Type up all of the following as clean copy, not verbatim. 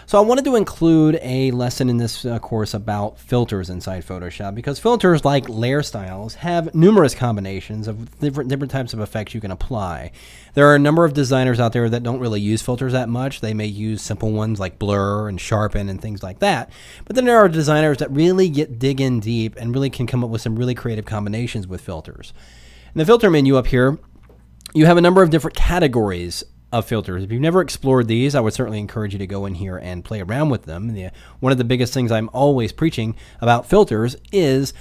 So I wanted to include a lesson in this course about filters inside Photoshop, because filters, like layer styles, have numerous combinations of different types of effects you can apply. There are a number of designers out there that don't really use filters that much. They may use simple ones like blur and sharpen and things like that. But then there are designers that really dig in deep and really can come up with some really creative combinations with filters. In the filter menu up here, you have a number of different categories of filters. If you've never explored these, I would certainly encourage you to go in here and play around with them. One of the biggest things I'm always preaching about filters is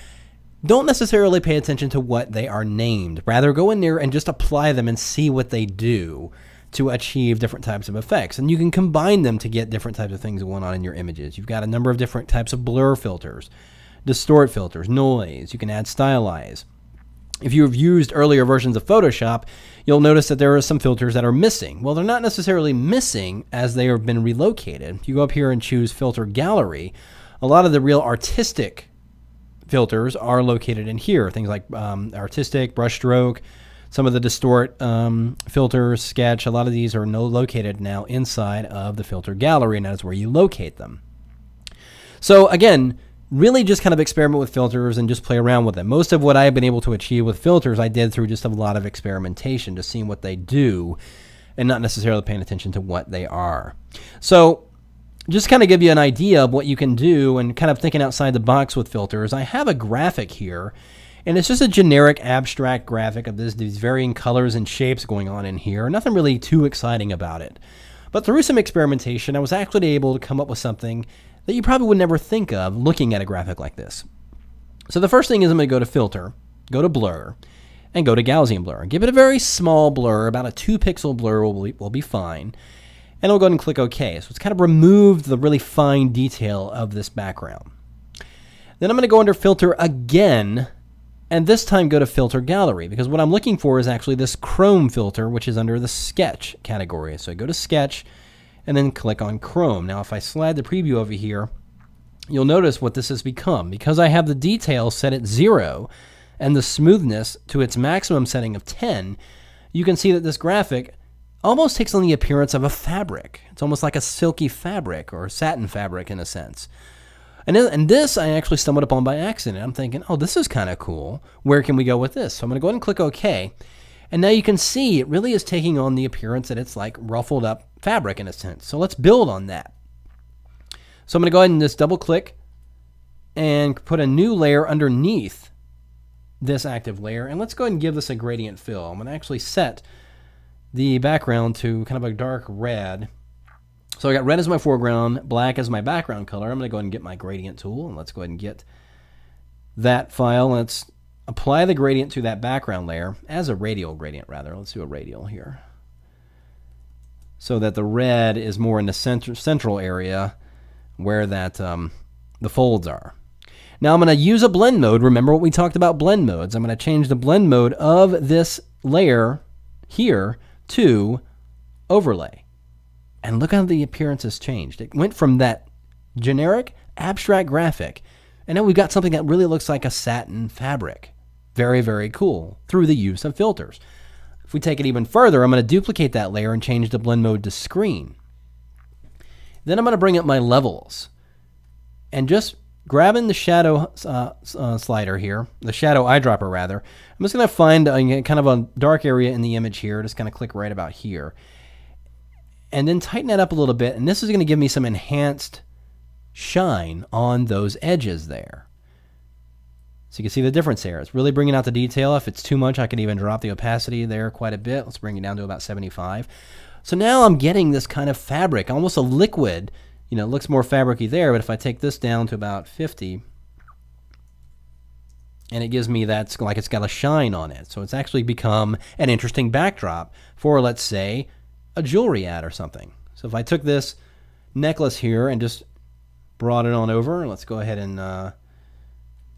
don't necessarily pay attention to what they are named. Rather, go in there and just apply them and see what they do to achieve different types of effects. And you can combine them to get different types of things going on in your images. You've got a number of different types of blur filters, distort filters, noise. You can add stylize. If you've used earlier versions of Photoshop, you'll notice that there are some filters that are missing. Well, they're not necessarily missing as they have been relocated. If you go up here and choose Filter Gallery, a lot of the real artistic filters are located in here. Things like artistic, brush stroke, some of the distort filters, sketch, a lot of these are located now inside of the Filter Gallery, and that is where you locate them. So again, really just kind of experiment with filters and just play around with them. Most of what I've been able to achieve with filters, I did through just a lot of experimentation, just seeing what they do and not necessarily paying attention to what they are. So just kind of give you an idea of what you can do and kind of thinking outside the box with filters. I have a graphic here, and it's just a generic abstract graphic of these varying colors and shapes going on in here. Nothing really too exciting about it. But through some experimentation, I was actually able to come up with something that you probably would never think of looking at a graphic like this. So the first thing is I'm going to go to Filter, go to Blur, and go to Gaussian Blur. Give it a very small blur, about a 2-pixel blur will be fine. And I'll go ahead and click OK. So it's kind of removed the really fine detail of this background. Then I'm going to go under Filter again, and this time go to Filter Gallery, because what I'm looking for is actually this Chrome filter, which is under the Sketch category. So I go to Sketch, and then click on Chrome. Now if I slide the preview over here, you'll notice what this has become. Because I have the detail set at 0 and the smoothness to its maximum setting of 10, you can see that this graphic almost takes on the appearance of a fabric. It's almost like a silky fabric or satin fabric in a sense. And this I actually stumbled upon by accident. I'm thinking, oh, this is kind of cool. Where can we go with this? So I'm going to go ahead and click OK. And now you can see it really is taking on the appearance that it's like ruffled up fabric in a sense. So let's build on that. So I'm going to go ahead and just double click and put a new layer underneath this active layer. And let's go ahead and give this a gradient fill. I'm going to actually set the background to kind of a dark red. So I got red as my foreground, black as my background color. I'm going to go ahead and get my gradient tool, and let's go ahead and get that file. Let's apply the gradient to that background layer as a radial gradient, rather. Let's do a radial here, so that the red is more in the central area where that the folds are. Now I'm going to use a blend mode. Remember what we talked about blend modes. I'm going to change the blend mode of this layer here to overlay. And look how the appearance has changed. It went from that generic abstract graphic, and now we've got something that really looks like a satin fabric. Very, very cool through the use of filters. If we take it even further, I'm going to duplicate that layer and change the blend mode to screen. Then I'm going to bring up my levels. And just grabbing the shadow slider here, the shadow eyedropper rather, I'm just going to find kind of a dark area in the image here. Just kind of click right about here. And then tighten that up a little bit. And this is going to give me some enhanced shine on those edges there. So you can see the difference there. It's really bringing out the detail. If it's too much, I can even drop the opacity there quite a bit. Let's bring it down to about 75. So now I'm getting this kind of fabric, almost a liquid. You know, it looks more fabricy there, but if I take this down to about 50, and it gives me that's like it's got a shine on it. So it's actually become an interesting backdrop for, let's say, a jewelry ad or something. So if I took this necklace here and just brought it on over, let's go ahead and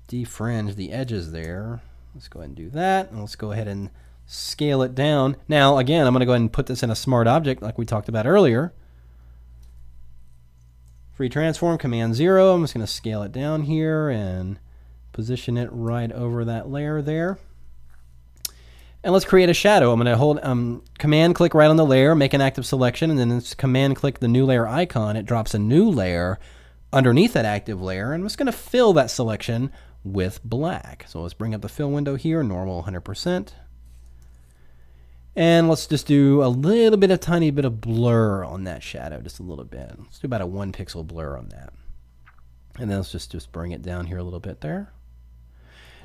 defringe the edges there. Let's go ahead and do that, and let's go ahead and scale it down. Now again, I'm going to go ahead and put this in a smart object like we talked about earlier. Free transform, Command 0. I'm just going to scale it down here and position it right over that layer there. And let's create a shadow. I'm going to hold command click right on the layer, make an active selection, and then it's command click the new layer icon. It drops a new layer underneath that active layer, and I'm just going to fill that selection with black. So let's bring up the fill window here, normal 100%. And let's just do a little bit, a tiny bit of blur on that shadow, just a little bit. Let's do about a 1 pixel blur on that. And then let's just bring it down here a little bit there.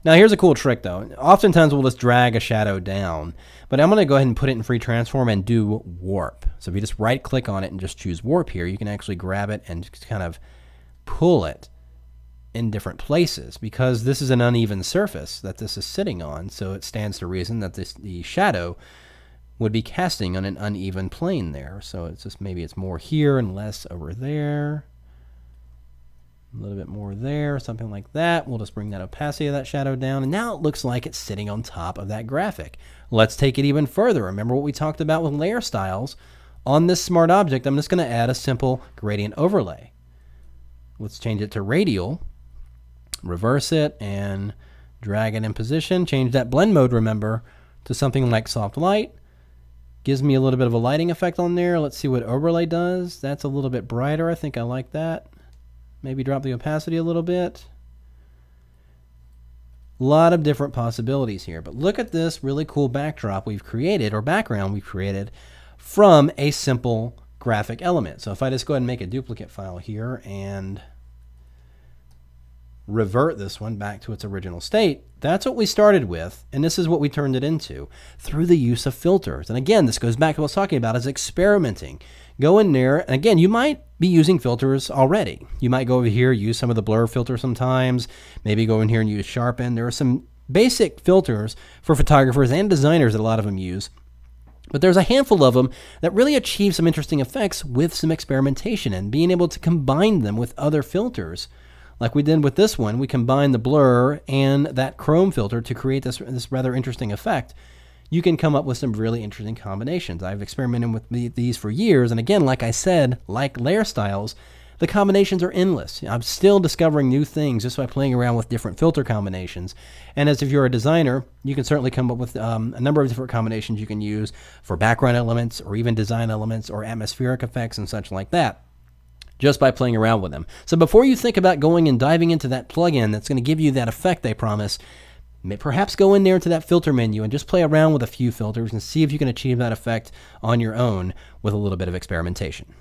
Now here's a cool trick though. Oftentimes we'll just drag a shadow down, but I'm going to go ahead and put it in free transform and do warp. So if you just right click on it and just choose warp here, you can actually grab it and just kind of pull it in different places, because this is an uneven surface that this is sitting on. So it stands to reason that the shadow would be casting on an uneven plane there. So it's just maybe it's more here and less over there. A little bit more there, something like that. We'll just bring that opacity of that shadow down, and now it looks like it's sitting on top of that graphic. Let's take it even further. Remember what we talked about with layer styles? On this smart object, I'm just going to add a simple gradient overlay. Let's change it to radial, reverse it, and drag it in position. Change that blend mode, remember, to something like soft light. Gives me a little bit of a lighting effect on there. Let's see what overlay does. That's a little bit brighter. I think I like that. Maybe drop the opacity a little bit. A lot of different possibilities here, but look at this really cool backdrop we've created, or background we've created from a simple graphic element. So if I just go ahead and make a duplicate file here and revert this one back to its original state, that's what we started with, and this is what we turned it into through the use of filters. And again, this goes back to what I was talking about, is experimenting. Go in there, and again, you might be using filters already. You might go over here, use some of the blur filter sometimes, maybe go in here and use sharpen. There are some basic filters for photographers and designers that a lot of them use, but there's a handful of them that really achieve some interesting effects with some experimentation and being able to combine them with other filters. Like we did with this one, we combined the blur and that chrome filter to create this rather interesting effect. You can come up with some really interesting combinations. I've experimented with these for years, and again, like I said, like layer styles, the combinations are endless. I'm still discovering new things just by playing around with different filter combinations. And as if you're a designer, you can certainly come up with a number of different combinations you can use for background elements, or even design elements, or atmospheric effects and such like that, just by playing around with them. So before you think about going and diving into that plugin that's going to give you that effect they promise, perhaps go in there to that filter menu and just play around with a few filters and see if you can achieve that effect on your own with a little bit of experimentation.